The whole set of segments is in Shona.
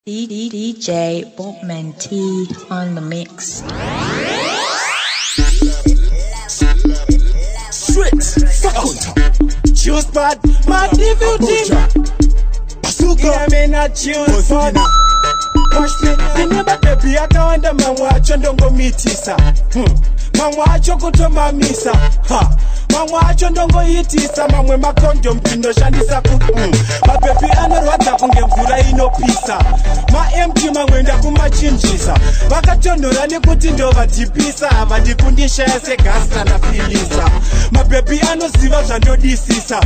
BMT Bobman Tee on the mix. Choose bad, my DVD. Bazooker, I may not choose bad. Watch me, I never baby, I can't wonder my watch and don't go meet isa. My watch, you go to my misa. My watch and don't go eat isa. My way, my condom, Pino Shandisa. My baby, I know what happened, and no pizza. My empty, my window, my chinchisa. Bakatono, and you put in over the pizza. But the condition is a gas and a filisa. My baby, I know Sivas and no disisa.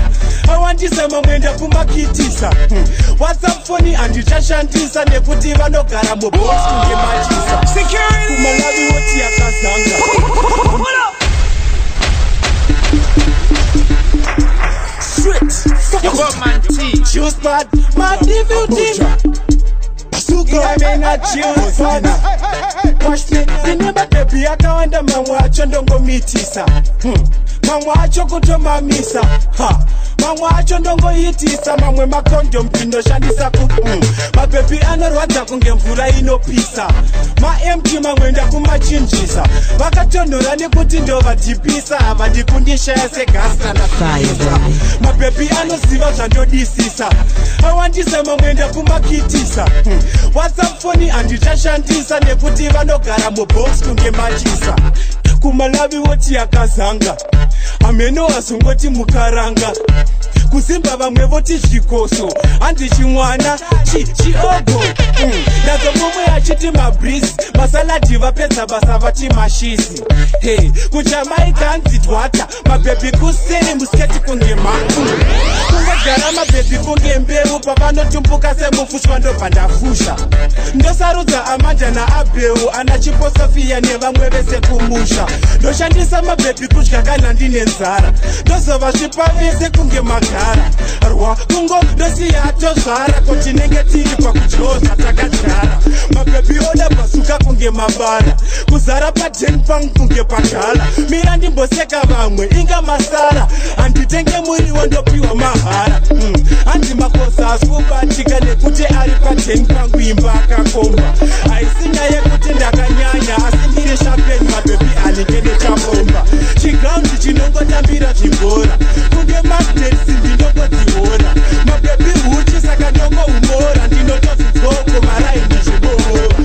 I want this, my window, my kitisa. What's up funny, and you just shanties and they put even no garamo box to the machisa. Security! Kumalabi, what you have hold up! Your Bobman Tee. Choose bad, my DVD. Bazooker, I may not choose bad. Watch me, you never baby, I can't wonder my watch and don't go meet isa. My watch, you go to my misa. My watch and don't go eat isa. My way, my condom, Pino Shandisa. My baby, I know what happened, and no pizza. My empty, my window, my chinchisa. Bakatono, and you put in over the pizza. But the condition is a gas and a fire. My baby, I know Sivas and no disisa. I want this, my window, my kitisa. What's up funny, and you just shanties and they put even no garamo box to the machisa. Kumalabi, what you akazanga. Ameno asungoti mukaranga. Kusimba vamwe voti zvikoso andi chimwana chiogo nazo momwe achiti mabreeze masaladi vapedza basa vati mashisi hey kuchamaika anzi dwata mabhebi kuseri musketi kunge maku kungagara mabhebi kunge mbeu pavanotumbuka semufushwa ndobva ndafusha ndosarudza amanda naabheu ana chiposofia nevamwe vese kumusha ndoshandisa mabhebi kudya kana ndine nzara ndozova svipa vese kunge magara arwa kungo ndosiyato zvara kuti nenge tiri pakudyoza takagara mabhebi oda basuka kunge mabara kuzara paten pang kunge pagala mira ndimboseka vamwe inga masara handitenge muriwo ndopiwa mahara handi makosa asikubatika nekuti ari paten pangu imba akakomba haisina yekuti ndakanyanya asi ndiri shapeni mabhebi anenge nechapomba chigaundi chinongotambira zvibhora kunge magnesi ndinongodziona mabhebi huchi saka ndongoumora ndinotozvidzoko maraini zvibohora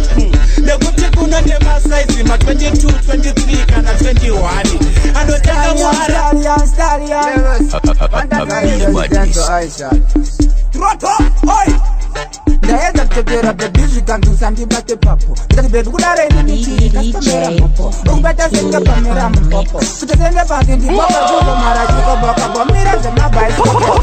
nekuti kuno nemasaizi ma22 23 kana 21 anotanga mwara ndaedza kutopera bhebi zvikandusa ndibate papo ndikati bhebi kudare ininitii kasipamera mopo ukubata senge pamera mupopo kutosenge pasi ndipoka kuzomara chikobokabomira zvemabhaisikopo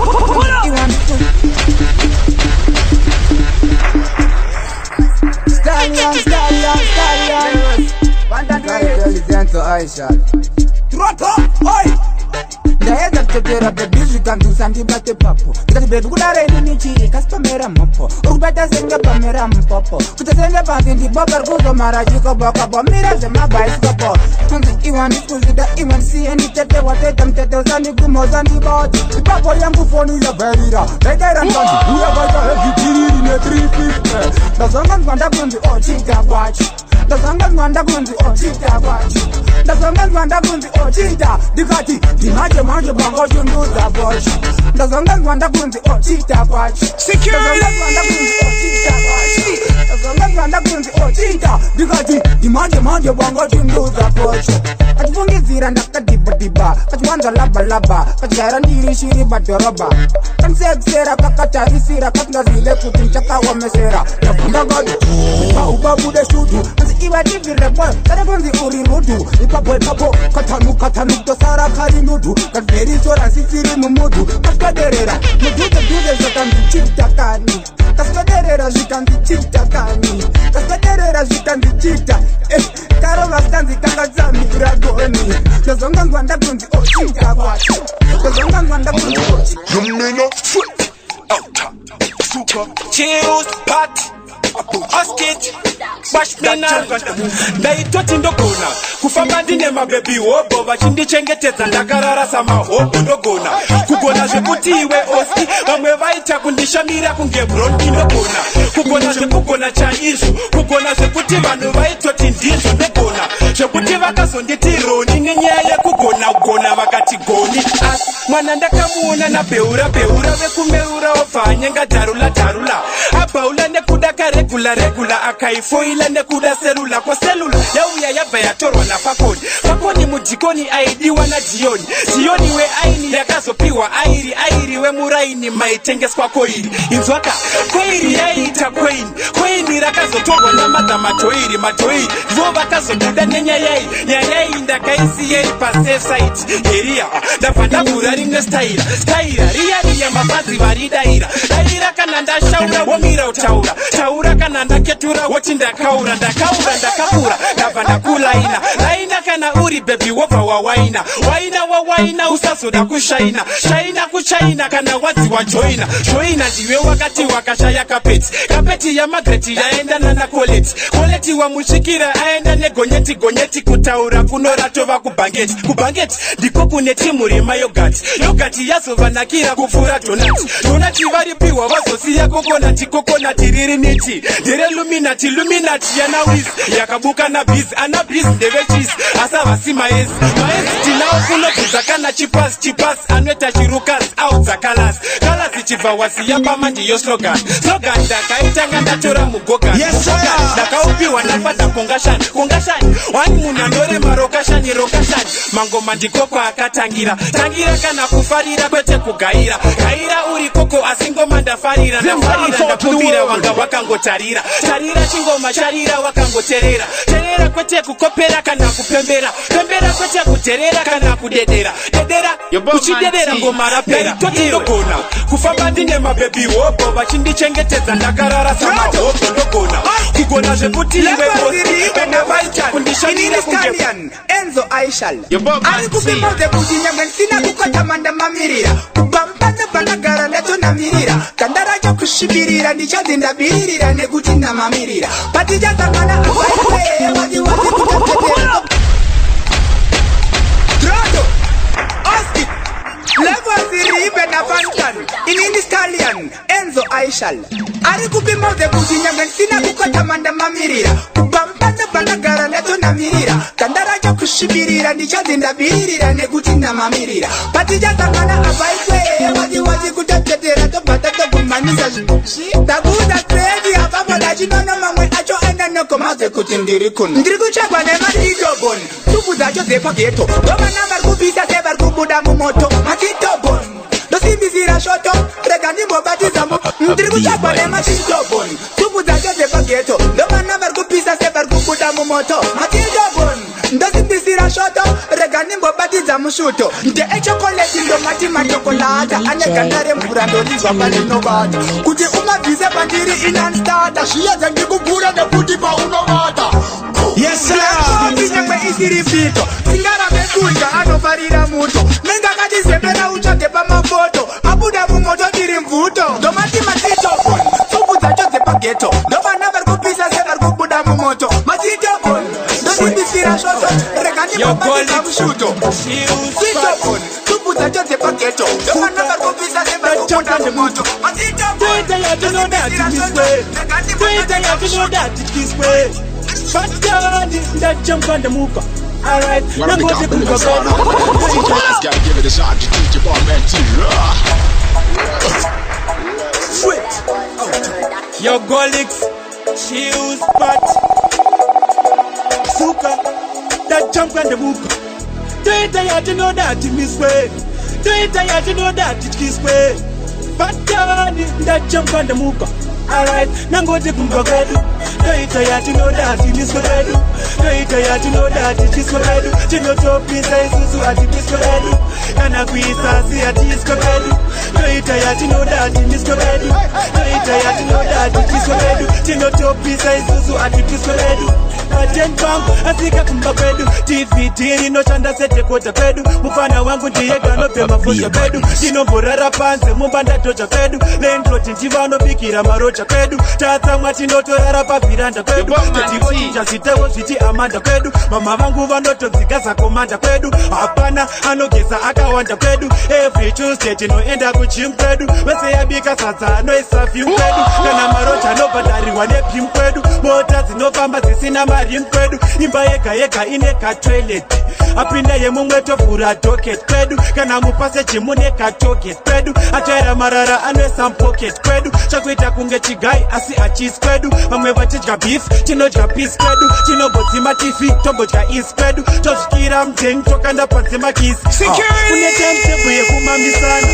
ndaedza kutopera bhebi zvikandusa ndibate papo ndikati bhebi kudare ininitii kasipamera mopo ukubata senge pamera mupopo kutosenge pasi ndipoka kuzomara chikobokabomira zvemabhaisikopo kunzi iwa ndikuzvida iwe ndisiye nditete wateta mutete usandigumoza ndiboti ipapo yangu foni yabharira ndaitaira ndanzi uya vaita hezvitiriri ne350 ndazonganzwa ndakunzi ochita kwacho ndazonganzwa ndakunzi ochita kwacho ndazonganzwa ndakunzi ochita ndikati ndimanje manje bangochundudza bosho ndazonganzwa ndakunzi ochita kwacho ndazonganzwa ndakunzi ochita kwacho ndazonganzwa ndakunzi ochita ndikati ndimanje manje bangochundudza bosho kachifungidzira ndakadhibhadhibha kachiwanza labhalabha kachigaira ndiri shiri padhorobha kanisekusera kakatarisira katingazile kuti ndichakawomesera ndabvunga ngati ubabude shutu asi iva tivhirepo kane kunzi uri rudu ipapo katanu kutosara kari nudu kadheriso rasisiri mumudu kasikaderera mudhudhedhudhe zvakandichitakani kasikaderera zvikandichitakani kasikaderera zvikandichita karova sikanzi kangatsamira goni ndozonganzwa ndakunzi ochita kwacho ndozonganzwa ndakunzi Choose pat, hostage, ndaitoti ndogona kufamba ndine mabebi hobo vachindichengetedza ndakarara samahobo ndogona kugona zvekuti iwe osti vamwe vaita kundishamira kunge bronki ndogona kugona zvekugona chaizvo kugona zvekuti vanhu vaitoti ndizvo ndogona zvekuti vakazonditi roni nenyaya yekugona kugona vakati goni asi mwana ndakamuona nabeura vekumeura obva anyenga dharula abhaula nekuda karegula akaifoila nekuda selula kwaselula yauya yabva yatorwa napakoni mudhikoni aidiwa nadiyoni weaini yakazopiwa airi wemuraini maitengeswa koiri inzwaka koiri yaiita koini rakazotorwa namadha matoiri vo vakazobuda nenyayai ndakaisiyei pasafe site heriya ndabva ndavhura rimwe staira riya mabhazi varidaira kana ndashaura womira utaura kana ndaketura woti ndakaura ndakapura ndabva ndakulaina kana uri bebi wobva wawaina usazoda kushaina kuchaina kana wadziwa joina ndiwe wakati wakashaya kapeti yamagreti yaendana nakoleti wamusvikira aenda negonyeti kutaura kunoratova kubhangeti ndiko kune timu rema yogati yazovanakira kupfuura donati varipiwa vazosiya kokonati riri miti ndereluminati yanawizi yakabuka anabizi ndevechisi asavasi maezi tinawo kunobvudza kana chipasi anoita chirukasi audza kalasi chibva wasiya pama ndiyo slogan ndakaitanga ndatora mugogani ndakaupiwa ndafadza kongashani wani munhu anorema rokashani mangoma ndikoko akatangira kana kufarira kwete kugaira uri koko asi ngoma ndafarira ndakupira wanga wakangotarira chingoma sharira wakangoterera kwete kukopera kana kupembera kwete kuterera kana kudedera uchidedera ngoma rapera ndogona kufamba ndine mabebi hobo vachindichengetedza ndakarara samahobo ndogona kugona zvekuti iwe kana vaita kundishamira kunge Enzo Aishal ari kupimodze kuti nyangwe ndisina kukotamanda mamirira kubampana panagara ndatondamirira kandaracho kushibirira ndichadzi ndabiririra nekuti ndamamirira patichazangana abaikwe wati kutatetera Drodo Oski Levaziribe na Fantan Inini Stallion Enzo Aishal ari kupimodze kuti nyangwe ndisina kukotamanda mamirira kubampana panagara ndatondamirira kandaracho kushibirira ndichadzi ndabiririra nekuti ndamamirira patichazangana abaikwe wati kutatetera tobata togumanisa ndakuda tredi apamoda chinono mamwe acho aenda nokomadze kuti ndiri kuchagwa nemadidoboni tupu dzacho dzepageto vovana vari kupisa sevari kubuda mumoto matidoboni ndosimbisira shoto rega ndimbobatizamo ndiri kuchagwa nemadidoboni tupu dzacho dzepageto ndovana vari kupisa sevari kubuda mumoto matidoboni ndosimbisira shoto rega ndimbobatidza mushuto ndeechokoleti ndomati machokolata aneganda remvura ndonizwa palinovata kuti umabvise pandiri inanstata zviyedze ndikugura nekuti paunovata nyangwe isiri fito singarambe kudya anofarira muto mengakatizembera utsvage pamafoto abuda mumoto tiri mvuto ndomati matitoboni pfupu dzacho dzepageto ndovana vari kupisa sevari kubuda mumoto matitoboni ndosimbisira shoto rega ndimbobatidza mushuto matitoboni pfupu dzacho dzepageto ndovana vari kupisa sevari kubuda mumoto Fatani, that jump on the move. Alright, I'm going to give it a shot to teach you Bobman Tee. Sweet. Your Golix, Shields, Pat, Bazooker, that jump on the move. Do it, I have to know that in this way. Do it, I have to know that it is way. Fatani, that jump on the move. Alright, now go to Kumbagedu. Don't you to know that it is Koredu. Don't you know that it is Koredu. Chinoto pizza is Susu at it is Koredu. Kanakwisa see at it is Koredu. Don't you know that it is Koredu. Don't you know that it is Koredu. Chinoto pizza is Susu at it is Koredu. Atenpam asika Kumbagedu. TV tiri no chanda sete kota kwedu. Mufana wangu ndiye gano pema fosha kwedu. Dino borara panse mumbanda tocha kwedu. Lendro tintiva no bikira maroti kuchecha kwedu tatsamwa tinotorara pabhiranda kwedu tativochicha zvitevo zviti amanda kwedu mama vangu vanotodzikaza komanda kwedu hapana anogeza akawanda kwedu every Tuesday tinoenda kuchim kwedu wese yabika sadza anoisa vim kwedu kana marocha anobhadharirwa nepim kwedu mota dzinofamba dzisina marim kwedu imba yega yega ine katoilet apinda yemumwe tovhura docket kwedu kana mupaseji mune katoget kwedu ataira marara anoisa mpocket kwedu chakuita kunge chigai asi achisi kwedu vamwe vachidya beef tinodya peace kwedu tinobodzima tifi tobodya is kwedu tosvikira mdzengi tokanda padzima kisi kune timetable yekumamisana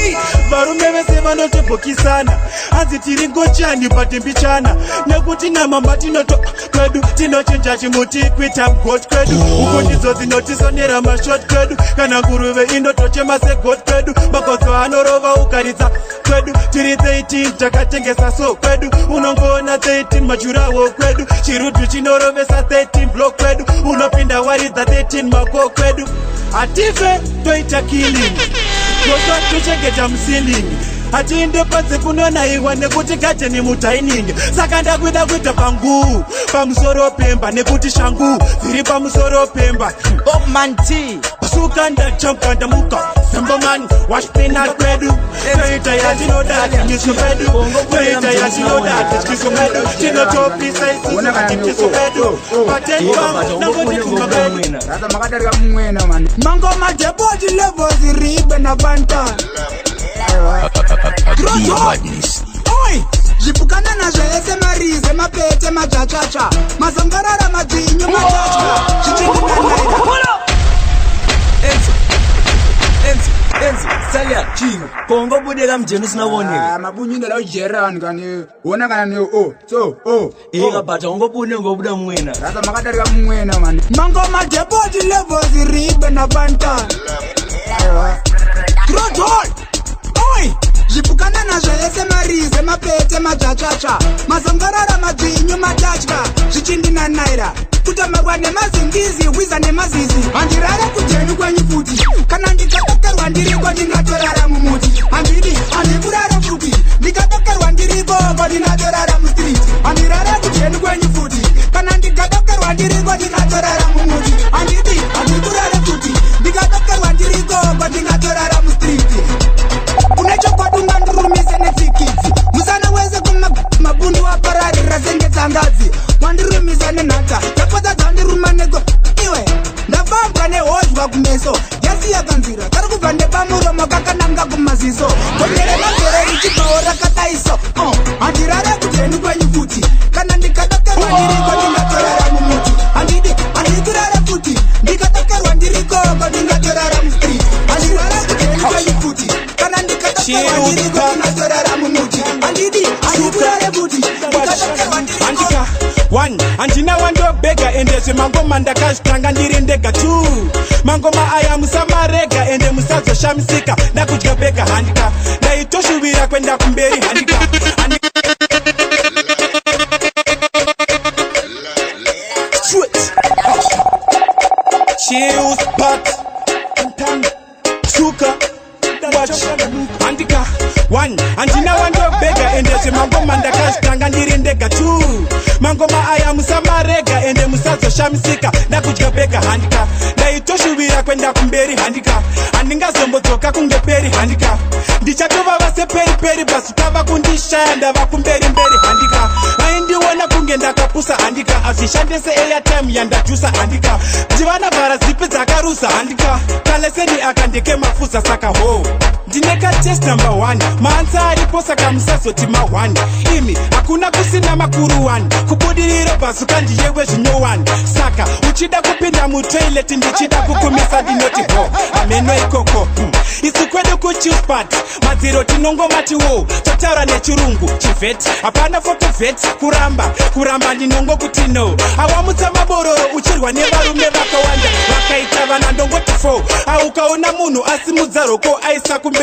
varume vese vanotobhokisana hanzi tiri ngochani patembichana nekuti namamba tinoto kwedu tinochinja chimuti kuita mgot kwedu uko ndidzo dzinotisonera mashot kwedu kana nguruve inotochema segot kwedu makodzo anorova ukaridza kwedu tiri 13 takatengesa so kwedu unongoona 13 majurawo kwedu chirudu chinorovesa 13 block kwedu unopinda waridza 13 mako kwedu hatife toita killing tosa tochengeta msilingi hatiinde panze kunonaiwa nekuti gateni mutainingi saka ndakuida kuita panguu pamusoro pemba nekuti shangu dziri pamusoro pemba Bobman Tee suka ndachamka ndamuka Samboman washpina kwedu toita yatinoda tinyiso kwedu toita yatinoda tichiso kwedu tinotopisa isusu katipiso kwedu patenwa nangoti kunga kwedu rata makadarika mumwena mani mango madepoti levels ribe na banta oi zvipukana nazvese marize mapete machachacha mazambarara madzinyu machacha zvichindikanaira Enzo, salia, chingo, kongo budega mjenu sinawonega mabunyu ndala ujerani kani, wona kana ni Ega bata, ongo bune ngo buda mwena rata makadarika mumwena mani mango madepoti levels ribe na banta Grotol! Oi! Zvipukana nazvese marize mapete machachacha mazambarara madzinyu machacha zvichindinanaira kutamarwa nemazingizi hwiza nemazizi handirara kujenu kwenyu futi kana ndikatokerwa ndiriko ndingatorara mumuti handikurara futi ndikatokerwa ndiriko ndinatorara mustreet handirara kujenu kwenyu futi kana ndikatokerwa ndiriko ndingatorara mumuti handikurara futi ndikatokerwa ndiriko ndinatorara mustreet unechokwadi ndirumise netsikidzi musana wese kumabundu apararira senge tsangadzi wandirumise nenhata tapota dzandiruma nego iwe ndafambwa nehozhwa kumeso yasiya kanzira kari kubva nepamuromo kakananga kumaziso gondere magere richibvawo rakataiso handirare kujeni kwenyu futi kana ndikatokerwa ndiriko ndingatorara mumuti handikurara futi ndikatokerwa ndiriko ndingatorara mustreet handirare kujeni kwenyu futi kana ndikatokerwa ndiriko ndingatorara mumuti handikurara futi Andika, one, andina wando bega ende zvemangoma ndakazvitanga ndiri ndega 2 mangoma aya musamarega ende musazoshamsika ndakudya bega handika ndaitoshuvira kwenda kumberi handika Chills, but suka watch handika one andina wando bega ende zvemangoma ndakazvitanga ndiri ndega 2 mangoma aya musamarega ende musazoshamsika ndakudya bega handika ndaitoshuvira kwenda kumberi handika handingazombodzoka kunge peri handika ndichatova seperi basi tava kundishaya ndava kumberi handika vaindiona kunge ndakapusa handika azvishandise airtime yandajusa handika ndivana vhara zipi dzakarusa handika kaleseni akandeke mafusa saka ho ndineka test number 1 maanza aripo saka musazoti ma1 imi hakuna kusina makuru 1 kubudiriro Bazooker ndiyewe zvino 1 saka uchida kupinda mutoilet ndichida kukumisa ndinoti ho ameno ikoko isu kwedu kuchilspad madziro tinongomati wo totaura nechirungu chivet hapana fotovet kuramba ndinongo kuti no awamutsa mabororo uchirwa nevarume vakawanda vakaita vana ndongoti 4 aukaona munhu asimudza roko aisa kumbe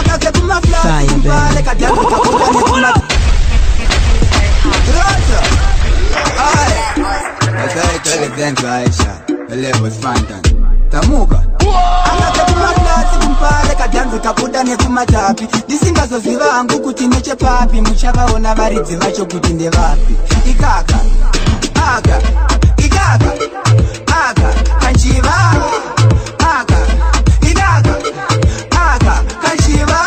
akake kumaflati kumbale kadyangu kakudane kuma Roger Aye dance Aisha the level Fantan Tamuka akake kumaflati kumbale kadyangu kakudane kuma tapi Disingazoziva angu kuti neche papi Muchavaona varidzi vacho kuti ndevapi Ikaka Aka Ikaka Aka Kanchiva Aka Ikaka Aka Kanchiva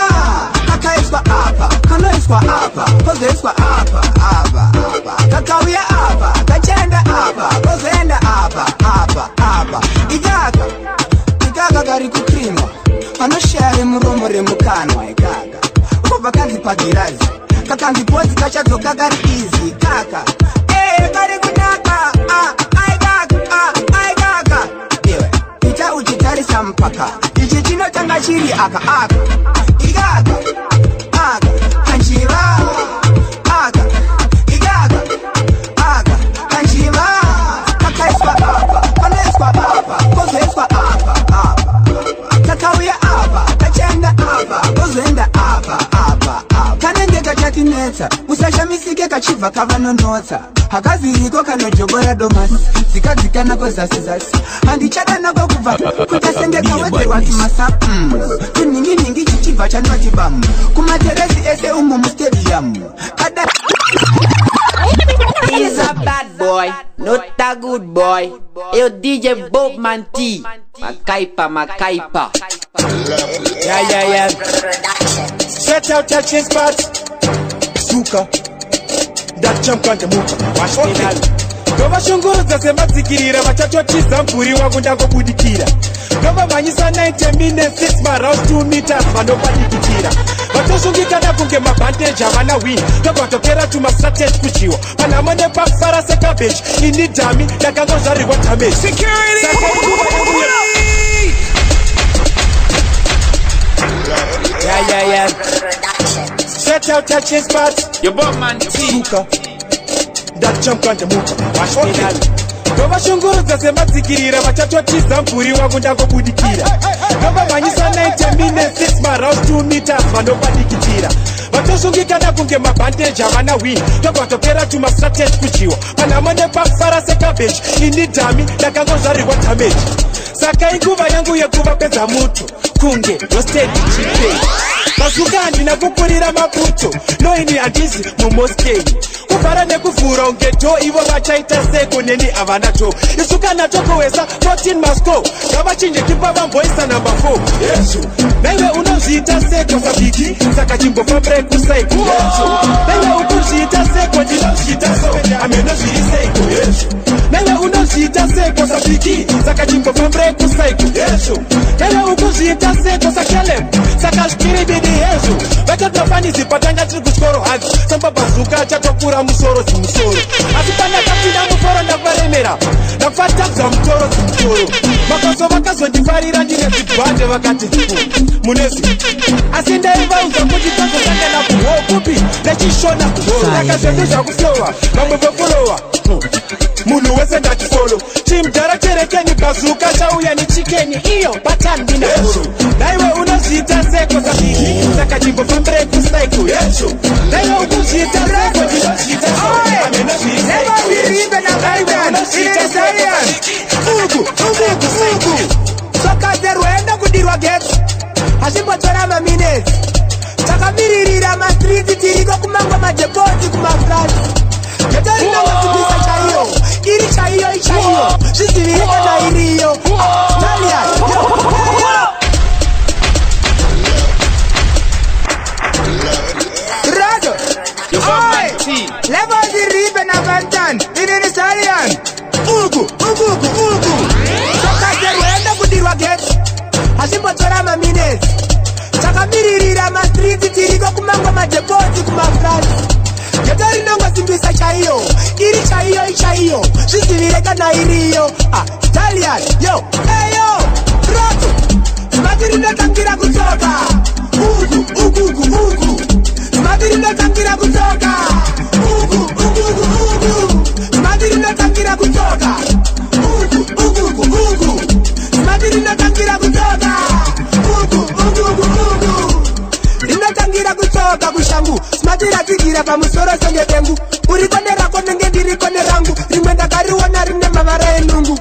Kakaiswa apa Kanoiswa apa Kozeiswa apa Apa Apa Kakawia apa Kachenda apa Kozenda apa Apa Apa Ikaka Ikaka gari kukrima Panoshare muromore mukanwa Ikaka Uko kanzi pagirazi Kakanzi pozi kachadzo kakari easy Kaka Kari kunaka Ai kaka Iwe Ita uchitarisa mpaka Ichi chino tanga chiri aka Ikaka Aka Kanchiva Aka Ikaka Aka Kanchiva Kakaiswa apa Kanoiswa apa Kozeiswa apa Kakawia apa Kachenda apa Kozenda apa Kanenge kachatinetsa Usashamisike kachiva kavanonotsa Hakaziriko kanojogora domasi Zikadzika nako zasi Handichada nako kuva Kutasenge kawete watu masa Tuningi chichiva chanoti bamu Kumaterezi ese umu mustedium Kada He's a bad boy, not a good boy. Yo DJ Bobman Tee, Makaipa. Yeah. Stretch out your chin spot. Bazooker. That jump on the move. Wash me now. Gova shunguruza sema zikirira Wachacho chiza mpuri wangu ndango budikira Gova manyisa 90 minutes 6 rounds 2 meters Mano padikitira Watoshungika na kunge mabandeja wana win Gova tokera tuma strategy kuchiwa Panamone pakfara se cabbage Ini dami na kango zari wa damage Security! Yeah. Stretch out your chin spot. Your Bobman Tee. That jump on the move. Wash me now. Gova shunguruza sema zikirira Wachacho chiza mpuri wangu ndango budikira Gova manyisa 90 minutes 6 rounds 2 meters Mano padikitira Watoshungika na kunge mabandeja wana win Gova tokera tuma strategy kuchiwa Panamone pakfara se cabbage Ini dami na kango zari wa damage Saka inguva yangu ya kuva peza mutu Kunge, roasted chicken Bazooker ndina kukurira maputo Noini adizi mumoskei Kufara nekufura ungeto Ivo wachaita seko neni avanato Isuka natoko wesa 14 masko Kama chinje kipava mboisa number 4 Yesu Naiwe unozita seko sabiki Saka jimbo fabre kusaiko Yesu Naiwe unozita seko Dinozita so Amenoziri seiko Yesu Naiwe unozita seko sabiki Saka jimbo fabre kusaiko Yesu Naiwe unozita seko sakele Saka shkiri bidi Yesu Vata tafani zipatanga triku skoro hadi Samba Bazooker chatokura musoro si musoro Asipanya kapina muforo ndavaremera Nafata za mtoro si mtoro Makoso wakazo ndifarira ndine zibande wakati Munesi Asinde iva uza kujitako zande na kuho kupi Nechishona Nakazendesha kuflowa Mamwevo followa Munu wese ndati follow Team director keni Bazooker Chauya ni chikeni iyo Batan dina follow Naiwe unozita seko sabiki Saka jimbo fambre kusaiko Yesu Naiwe unozita seko Dinozita so Amenoziri seiko Never na Biden Inenitarian Ugu Soka zeruenda kudirwa get Hashimbo chorama minutes Takamiririra ma street tiriko kumangwa majeboti kumaflati Ketori na wasibisa chahiyo Iri chahiyo Shisivirika na iriyo Talia Rado Levo ziribe na bantan Inenitarian Ugu Soka zeruenda kudirwa get Hashimbo chorama minutes Takamiririra ma street tiriko kumangwa majeboti kumaflati Ketori na wasibisa chahiyo Iri chahiyo Shisivirika na iriyo Talia Rado Smadiri na tangira kutoka Ugu Smadiri na tangira kutoka Ugu Smadiri na tangira kutoka Ugu Smadiri na tangira kutoka Ugu Wakatsigira pamusoro senge dengu. Uri kone rako nenge ndiri kone rangu. Rimwe ndakariona rine mavara enungu.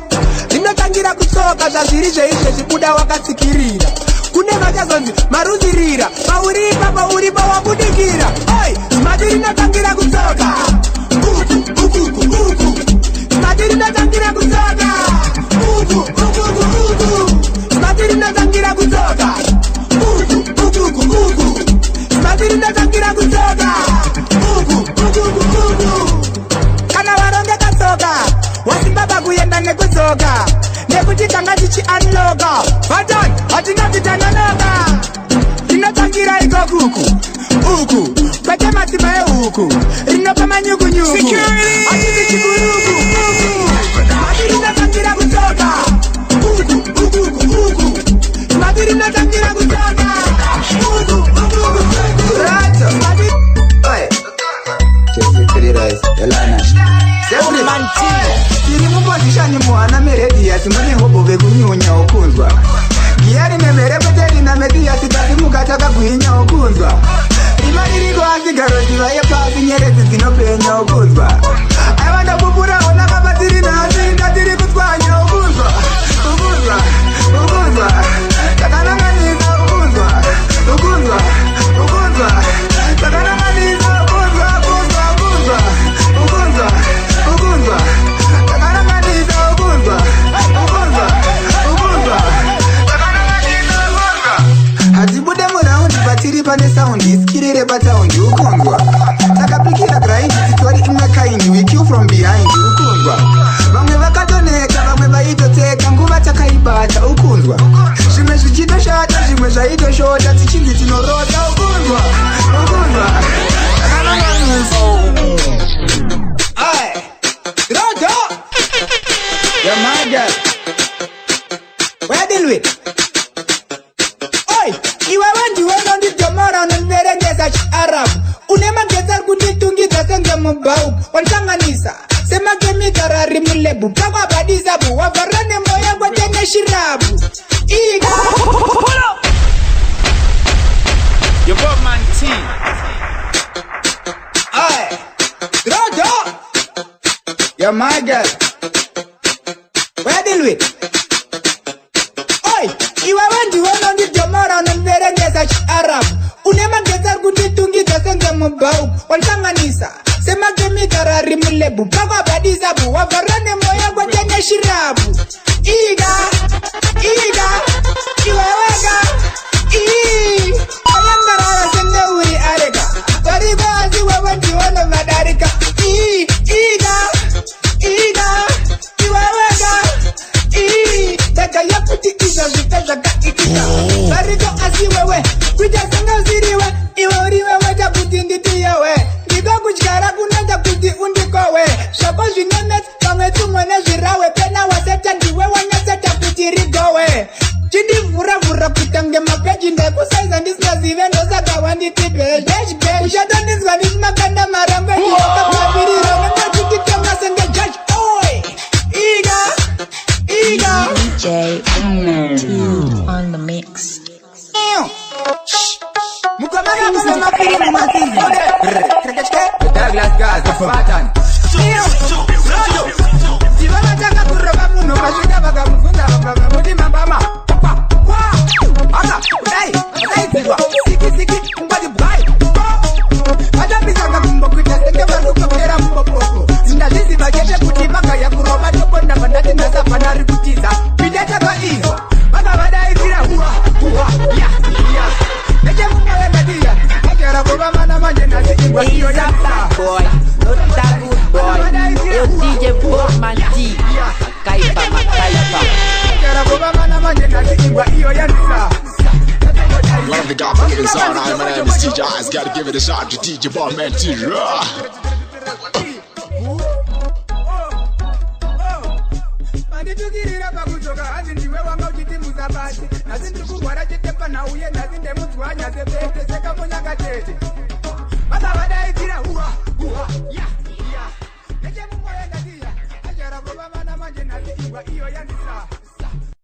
Rinotangira kutsoka zvazviri zveizvezvi kuda wakatsikirira. Kune vachazonzi maruzirira. Pauripa wabudikira. Oi, mati rinotangira kutsoka. Mati rinotangira kutsoka. Mati rinotangira kutsoka. Matirinatangira kutsoka. Kana varonge katsoka wasimbaba kuenda nekutsoka nekuti tanga tichi unloga batani hatina titananoka rinotangira iko uku kwete matima euku rinopa manyukunyuku hatiti chikuruku matirinatangira kutsoka matirinatangira kutsoka Bobman Tee tiri mupozishani muhana merediasi mune hobo vekunyunya ukunzwa giyari nemerepeteri namediasi tati mukatakagwinya ukunzwa rima ririko asigaro ziva yepasi nyeredzi dzinopenya ukunzwa aivanda kupurawo nakabatiri nasi ndatiri kutswanya ukunzwa takananganisa ukunzwa takananganisa hadzibude muraundi patiri pane saundi isikirire pataundi ukunzwa takapikira grind titori imwe kind we kill from behind ukunzwa vamwe vakatoneka vamwe vaitoteka nguva takaibata ukunzwa zvimwe zvichitoshata zvimwe zvaitoshota tichinzi tinorota ukunzwa You're my girl. Where deal with? Oi, iwe wanji wena nditomara nonverengeza chiarabu. Unemageza kutitungidza senge mubau. Wansanganisa semakemikara ari mulebu. Pakwabadiza bu wavarane moya kwatene shirabu. Iga Your Bobman Tee. Oi, Rojo. You're my girl. Where deal with? Oi, iwe wanji wena nditomara nonverengeza chiarabu. Unemageza kutitungidza senge mubau. Wansanganisa semakemikara ari mulebu. Pakwabadiza bu wavarane moya kwatene shirabu. Iga iweweka ayangarara sende uri areka varivazi wewe ndiwono madarika iga iweweka daga yakuti iza zvipedza kaikita variko asi wewe kujasenga usiriwe iwe uriwewe takuti nditiyewe ndikokutyara kunoita kuti undikowe zvako zvinonetsa pamwe tumwe nezvirawe pena waseta ndiwe wanyaseta kuti rigowe chindivhuravhura kutange mapeji ndakusaiza ndisingazive ndosaka wanditibezhezhbe uchatondinzwa ndisimakanda marambe ndiyokapapirira nengachititema senge jaji oi iga DJ Bobman Tee on the mix. mukamana mama mapiri mumasizi Douglas Gas, the Spartan. tivanatanga kurova munhu vasvika vakamubvunza vakamuti mambama aka kudai vakaizirwa sikisiki ungati bwai vatambisanga kumbokuita senge varikopera mumbopopo ndazviziva chete kuti vagaya kurova tokonda vandati ndasafanari kutiza pindetakaizwa vakavadaisira ya nechemumwe wematiya agara kuvamana manje nasiingwa iyo yasa boy, not that good boy. Yo DJ Bobman Tee, Makaipa. agara kuvamana manje nasiingwa iyo yasa. Love the God for giving sound. Hi, my name is DJ Eyes. Gotta give it a shot to DJ Bobman Tee. Manditukirira pakuchoka hazi ndiwe wanga uchitimusa pasi nasi ndikugwara chitepa nauye nasi ndemudzwanya sepete sekamunyaka tete vakavadaidzira ya nechemumwe wendatiya achara kuvamana manje nasi ingwa iyo yandisa